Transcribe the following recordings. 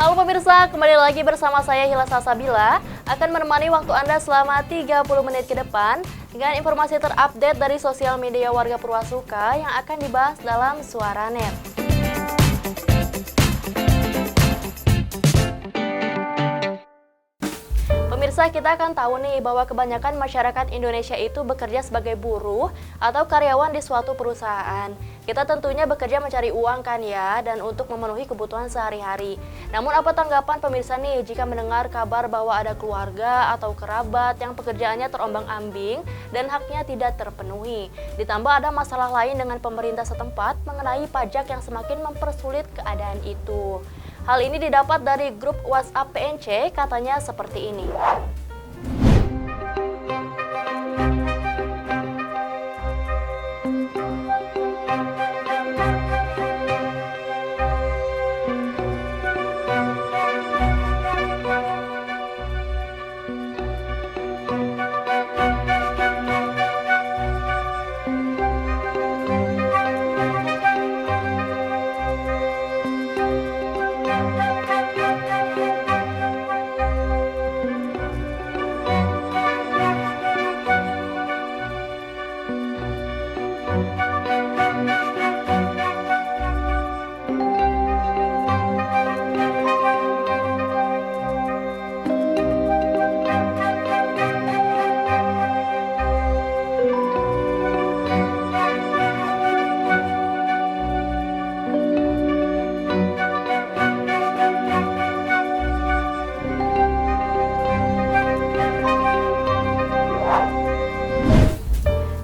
Halo pemirsa, kembali lagi bersama saya Hila Salsabila akan menemani waktu Anda selama 30 menit ke depan dengan informasi terupdate dari sosial media warga Purwasuka yang akan dibahas dalam Suara Net. Pemirsa, kita akan tahu nih bahwa kebanyakan masyarakat Indonesia itu bekerja sebagai buruh atau karyawan di suatu perusahaan. Kita tentunya bekerja mencari uang kan ya, dan untuk memenuhi kebutuhan sehari-hari. Namun apa tanggapan pemirsa nih jika mendengar kabar bahwa ada keluarga atau kerabat yang pekerjaannya terombang-ambing dan haknya tidak terpenuhi. Ditambah ada masalah lain dengan pemerintah setempat mengenai pajak yang semakin mempersulit keadaan itu. Hal ini didapat dari grup WhatsApp PNC, katanya seperti ini.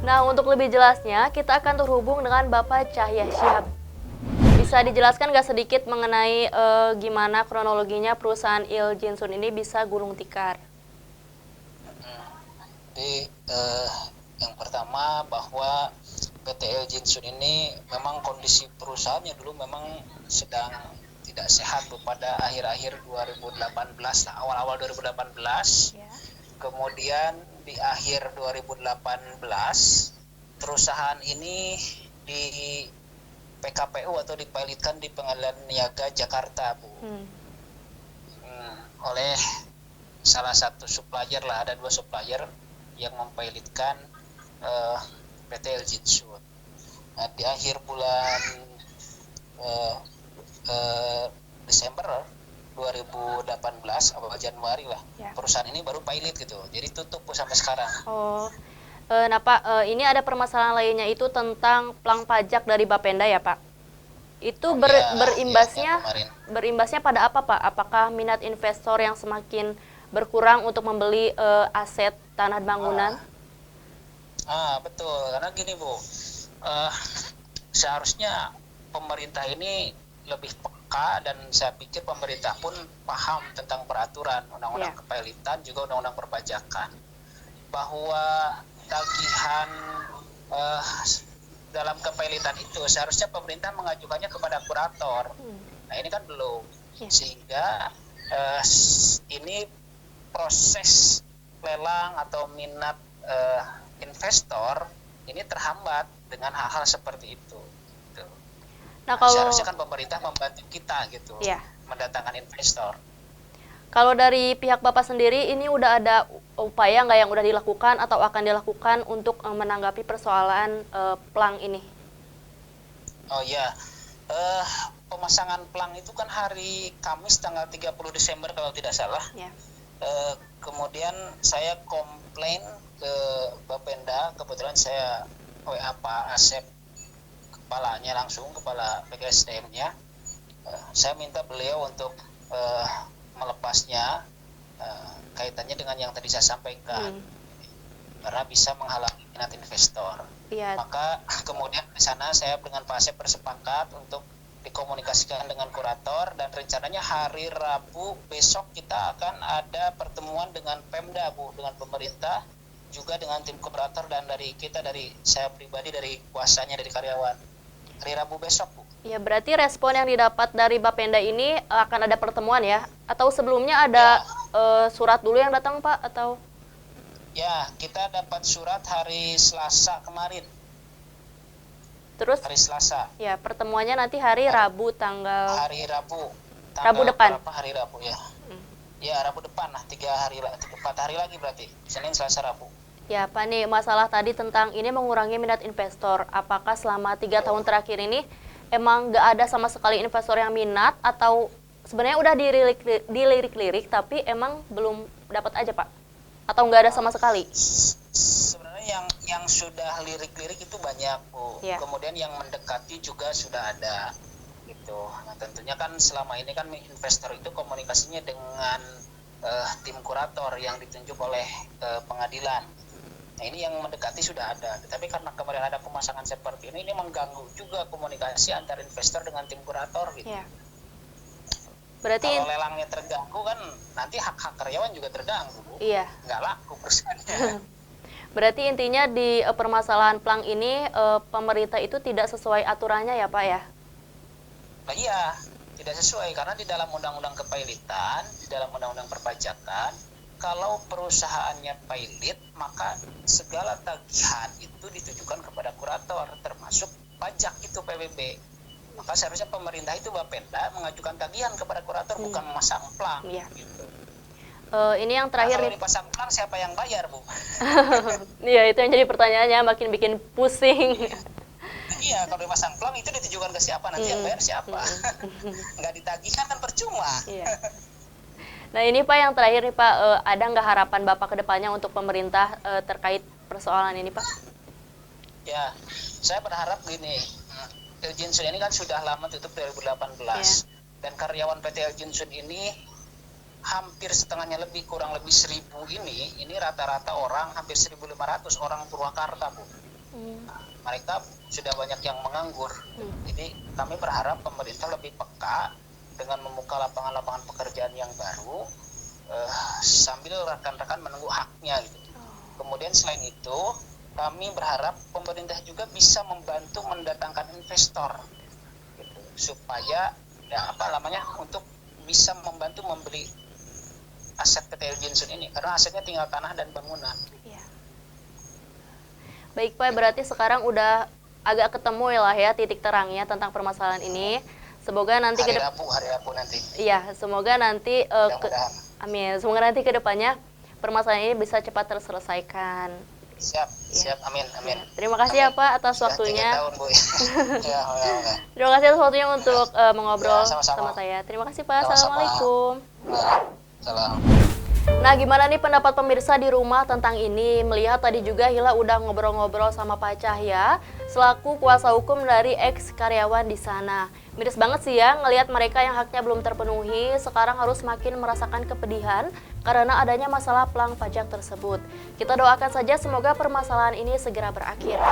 Nah, untuk lebih jelasnya, kita akan terhubung dengan Bapak Cahya Syihab. Bisa dijelaskan nggak sedikit mengenai gimana kronologinya perusahaan Il Jinsun ini bisa gulung tikar? Jadi yang pertama bahwa PT Il Jinsun ini memang kondisi perusahaannya dulu memang sedang tidak sehat pada akhir-akhir 2018 lah, awal-awal 2018. Ya. Kemudian di akhir 2018 perusahaan ini di PKPU atau dipilotkan di Pengadilan Niaga Jakarta, Bu. Oleh salah satu supplier lah, ada dua supplier yang mempilotkan PT Il Jinsun. Nah, di akhir bulan Desember 2018 awal Januari lah, ya, perusahaan ini baru pilot gitu, jadi tutup sampai sekarang. Nah Pak, ini ada permasalahan lainnya itu tentang plang pajak dari Bapenda ya Pak? Itu berimbasnya pada apa Pak? Apakah minat investor yang semakin berkurang untuk membeli aset tanah bangunan? Betul, karena gini Bu, seharusnya pemerintah ini lebih peka, dan saya pikir pemerintah pun paham tentang peraturan undang-undang kepailitan, juga undang-undang perpajakan, bahwa tagihan dalam kepailitan itu seharusnya pemerintah mengajukannya kepada kurator. Nah ini kan belum, sehingga ini proses lelang atau minat investor ini terhambat dengan hal-hal seperti itu. Nah, seharusnya kan pemerintah membantu kita gitu, mendatangkan investor. Kalau dari pihak Bapak sendiri, ini udah ada upaya nggak yang udah dilakukan atau akan dilakukan untuk menanggapi persoalan plang ini? Oh ya, pemasangan plang itu kan hari Kamis tanggal 30 Desember kalau tidak salah. Ya. Kemudian saya komplain ke Bapenda, kebetulan saya WA Pak Asep, kepalanya langsung, kepala PGSDM-nya. Saya minta beliau untuk melepasnya kaitannya dengan yang tadi saya sampaikan, karena bisa menghalangi minat investor. Maka kemudian di sana saya dengan Pak Asep bersepakat untuk dikomunikasikan dengan kurator, dan rencananya hari Rabu besok kita akan ada pertemuan dengan Pemda, Bu, dengan pemerintah, juga dengan tim kurator, dan dari kita, dari saya pribadi, dari kuasanya, dari karyawan. Hari Rabu besok, Bu. Ya, berarti respon yang didapat dari Bapenda ini akan ada pertemuan ya? Atau sebelumnya ada surat dulu yang datang, Pak? Atau? Ya, kita dapat surat hari Selasa kemarin. Terus hari Selasa. Ya, pertemuannya nanti hari Rabu tanggal. Hari Rabu. Rabu depan. Berapa hari Rabu ya? Ya Rabu depan lah, 4 hari lagi berarti, Senin, Selasa, Rabu. Ya Pak nih, masalah tadi tentang ini mengurangi minat investor, apakah selama 3 tahun terakhir ini emang nggak ada sama sekali investor yang minat, atau sebenarnya udah dilirik-lirik tapi emang belum dapat aja Pak? Atau nggak ada sama sekali? Sebenarnya yang sudah lirik-lirik itu banyak Bu. Ya. Kemudian yang mendekati juga sudah ada gitu. Nah tentunya kan selama ini kan investor itu komunikasinya dengan tim kurator yang ditunjuk oleh pengadilan. Nah ini yang mendekati sudah ada, tapi karena kemarin ada pemasangan seperti ini mengganggu juga komunikasi antar investor dengan tim kurator gitu. Ya. Berarti kalau lelangnya terganggu kan nanti hak-hak karyawan juga terganggu, Bu. Iya. Nggak laku perusahaannya. Berarti intinya di permasalahan plang ini pemerintah itu tidak sesuai aturannya ya Pak ya? Nah iya, tidak sesuai karena di dalam undang-undang kepailitan, di dalam undang-undang perpajakan, kalau perusahaannya pailit, maka segala tagihan itu ditujukan kepada kurator, termasuk pajak itu PBB. Maka seharusnya pemerintah itu Bapenda mengajukan tagihan kepada kurator, bukan memasang plang. Iya. Gitu. Ini yang terakhir. Nah, kalau dipasang plang siapa yang bayar, Bu? Iya, itu yang jadi pertanyaannya, makin bikin pusing. Iya, kalau dipasang plang itu ditujukan ke siapa, nanti yang bayar siapa? Nggak ditagihkan kan percuma. Iya. Nah ini Pak yang terakhir nih Pak, ada nggak harapan Bapak ke depannya untuk pemerintah terkait persoalan ini Pak? Ya, saya berharap gini, El Jinsun ini kan sudah lama tutup 2018 ya. Dan karyawan PT El Jinsun ini hampir setengahnya lebih, kurang lebih 1.000 ini rata-rata orang, hampir 1.500 orang Purwakarta Bu. Mereka sudah banyak yang menganggur. Jadi kami berharap pemerintah lebih peka dengan membuka lapangan-lapangan pekerjaan yang baru sambil rekan-rekan menunggu haknya gitu. Kemudian selain itu kami berharap pemerintah juga bisa membantu mendatangkan investor gitu, supaya untuk bisa membantu membeli aset PT El Jinsun ini karena asetnya tinggal tanah dan bangunan. Iya. Baik Pak, berarti sekarang udah agak ketemu ya titik terangnya tentang permasalahan ini. Semoga nanti hari Rabu nanti. Iya, semoga nanti amin. Semoga nanti ke depannya permasalahan ini bisa cepat terselesaikan. Siap, amin. Terima kasih ya Pak atas waktunya. 3 tahun, Bu. Ya. Terima kasih atas waktunya untuk mengobrol sama saya. Terima kasih Pak. Assalamualaikum. Salam. Nah, gimana nih pendapat pemirsa di rumah tentang ini? Melihat tadi juga Hila udah ngobrol-ngobrol sama Pak Cahya selaku kuasa hukum dari ex karyawan di sana. Miris banget sih ya ngelihat mereka yang haknya belum terpenuhi sekarang harus makin merasakan kepedihan karena adanya masalah plang pajak tersebut. Kita doakan saja semoga permasalahan ini segera berakhir.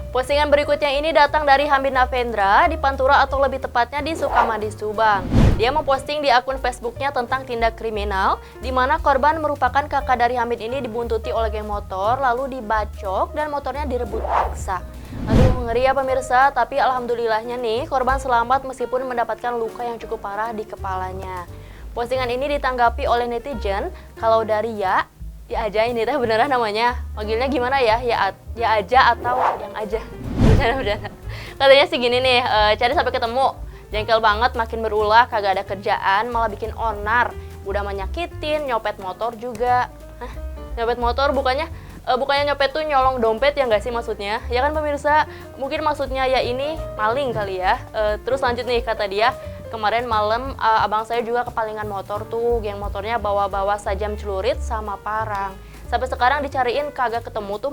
Postingan berikutnya ini datang dari Hamid Navendra di Pantura atau lebih tepatnya di Sukamandi, Subang. Dia memposting di akun Facebooknya tentang tindak kriminal di mana korban merupakan kakak dari Hamid ini dibuntuti oleh geng motor lalu dibacok dan motornya direbut paksa. Aduh, ngeri ya pemirsa, tapi alhamdulillahnya nih korban selamat meskipun mendapatkan luka yang cukup parah di kepalanya. Postingan ini ditanggapi oleh netizen kalau dari ya aja ini teh beneran namanya. Manggilnya gimana ya? Ya aja atau yang aja. Bercanda. Katanya sih gini nih, cari sampai ketemu. Jengkel banget makin berulah, kagak ada kerjaan, malah bikin onar. Udah menyakitin, nyopet motor juga. Hah? Nyopet motor bukannya nyopet tuh nyolong dompet ya nggak sih maksudnya? Ya kan pemirsa, mungkin maksudnya ya ini maling kali ya. Terus lanjut nih kata dia, kemarin malam abang saya juga kepalingan motor tuh, geng motornya bawa-bawa sajam celurit sama parang. Sampai sekarang dicariin kagak ketemu tuh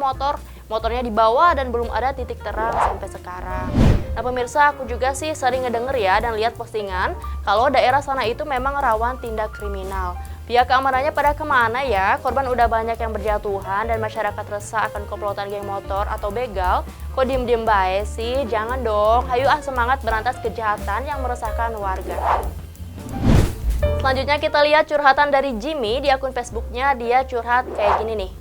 motornya dibawa dan belum ada titik terang sampai sekarang. Nah pemirsa, aku juga sih sering ngedenger ya dan lihat postingan kalau daerah sana itu memang rawan tindak kriminal. Pihak keamanannya pada kemana ya? Korban udah banyak yang berjatuhan dan masyarakat resah akan komplotan geng motor atau begal. Kok diem-diem bae sih? Jangan dong. Hayu semangat berantas kejahatan yang meresahkan warga. Selanjutnya kita lihat curhatan dari Jimmy di akun Facebooknya. Dia curhat kayak gini nih.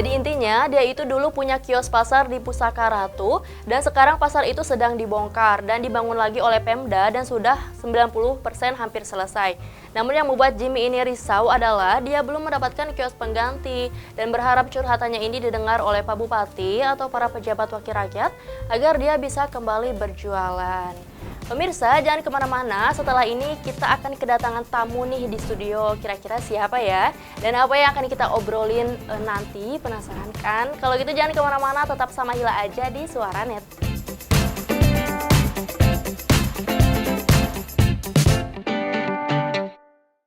Jadi intinya dia itu dulu punya kios pasar di Pusaka Ratu dan sekarang pasar itu sedang dibongkar dan dibangun lagi oleh Pemda dan sudah 90% hampir selesai. Namun yang membuat Jimmy ini risau adalah dia belum mendapatkan kios pengganti dan berharap curhatannya ini didengar oleh Pak Bupati atau para pejabat wakil rakyat agar dia bisa kembali berjualan. Pemirsa, jangan kemana-mana, setelah ini kita akan kedatangan tamu nih di studio. Kira-kira siapa ya? Dan apa yang akan kita obrolin nanti, penasaran kan? Kalau gitu jangan kemana-mana, tetap sama Hila aja di Suara Net.